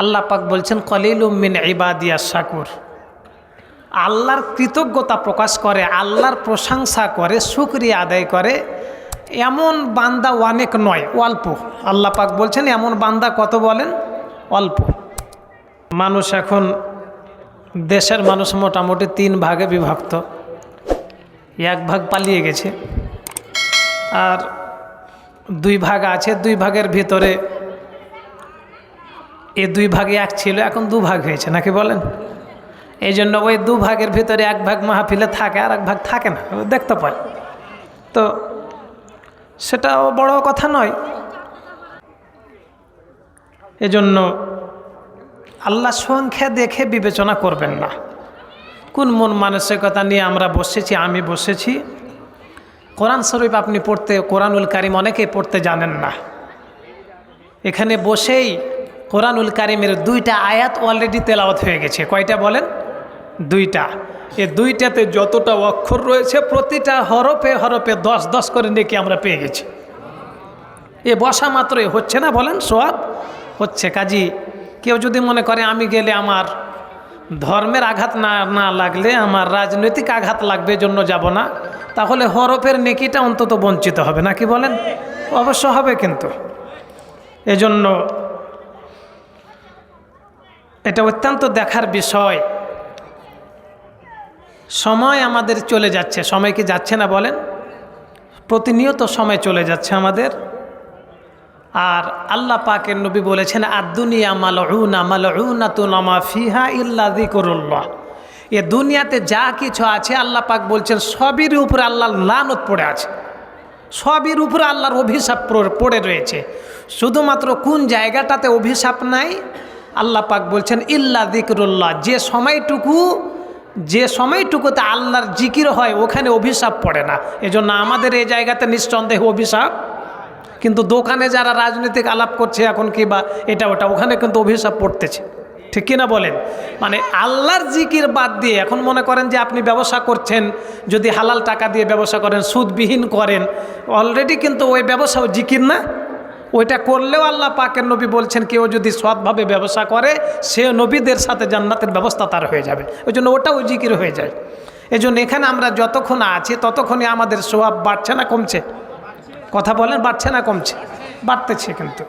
আল্লাহ পাক বলছেন কলিলুম মিন ইবাদিয়াশ শাকুর। আল্লাহর কৃতজ্ঞতা প্রকাশ করে, আল্লাহর প্রশংসা করে, শুকরিয়া আদায় করে এমন বান্দা অনেক নয়, অল্প। আল্লাহ পাক বলছেন এমন বান্দা কত বলেন? অল্প। মানুষ এখন দেশের মানুষ মোটামুটি 3 ভাগে বিভক্ত। 1 ভাগ পালিয়ে গেছে আর 2 ভাগ আছে। 2 ভাগের ভিতরে 2 ভাগে 1 ছিল, এখন 2 ভাগ হয়েছে, নাকি বলেন? এই জন্য ওই 2 ভাগের ভিতরে 1 ভাগ মাহফিলে থাকে আর 1 ভাগ থাকে না, দেখতে পায়। তো সেটাও বড় কথা নয়। এজন্য আল্লাহ সংখ্যা দেখে বিবেচনা করবেন না। কোন মন মানসিকতা নিয়ে আমরা বসেছি, আমি বসেছি। কোরআন শরীফ আপনি পড়তে, কোরআনুল কারিম অনেকেই পড়তে জানেন না। এখানে বসেই কোরআনুল কারিমের 2টা আয়াত অলরেডি তেলাওয়াত হয়ে গেছে। কয়টা বলেন? 2টা। এই 2টাতে যতটা অক্ষর রয়েছে প্রতিটা হরফে হরফে 10-10 করে নেকি আমরা পেয়ে গেছি। এ বসা মাত্রই হচ্ছে না বলেন? সওয়াব হচ্ছে। কাজী কেউ যদি মনে করে আমি গেলে আমার ধর্মের আঘাত না লাগলে আমার রাজনৈতিক আঘাত লাগবে জন্য যাব না, তাহলে হরফের নেকিটা অন্তত বঞ্চিত হবে, নাকি বলেন? অবশ্য হবে। কিন্তু এজন্য এটা অত্যন্ত দেখার বিষয়। সময় আমাদের চলে যাচ্ছে। সময় কি যাচ্ছে না বলেন? প্রতিনিয়ত সময় চলে যাচ্ছে আমাদের। আর আল্লাহ পাকের নবী বলেছেন আদ-দুনিয়া মালউনা মালউনাতুন মা ফিহা ইল্লা যিকরুল্লাহ। এ দুনিয়াতে যা কিছু আছে আল্লাহ পাক বলছেন সবের উপরে আল্লাহর লানত পড়ে আছে, সবের উপরে আল্লাহর অভিশাপ পড়ে রয়েছে। শুধুমাত্র কোন জায়গাটাতে অভিশাপ নাই আল্লাহ পাক বলছেন ইল্লা যিকরুল্লাহ, যে সময়টুকুতে আল্লাহর জিকির হয় ওখানে অভিশাপ পড়ে না। এজন্য আমাদের এই জায়গাতে নিঃসন্দেহে অভিশাপ। কিন্তু দোকানে যারা রাজনৈতিক আলাপ করছে এখন কি বা এটা ওটা, ওখানে কিন্তু অভিশাপ পড়তেছে, ঠিক কিনা বলেন? মানে আল্লাহর জিকির বাদ দিয়ে এখন মনে করেন যে আপনি ব্যবসা করছেন, যদি হালাল টাকা দিয়ে ব্যবসা করেন, সুদবিহীন করেন, অলরেডি কিন্তু ওই ব্যবসাও জিকির না। ওইটা করলেও আল্লাহ পাকের নবী বলছেন কেউ যদি সৎভাবে ব্যবসা করে সে নবীদের সাথে জান্নাতের ব্যবস্থা তার হয়ে যাবে। ওই জন্য ওটাও জিকির হয়ে যায়। এই জন্য এখানে আমরা যতক্ষণ আছি ততক্ষণই আমাদের সওয়াব বাড়ছে না কমছে? কথা বলেন, বাড়ছে না কমছে? বাড়তেছে কিন্তু।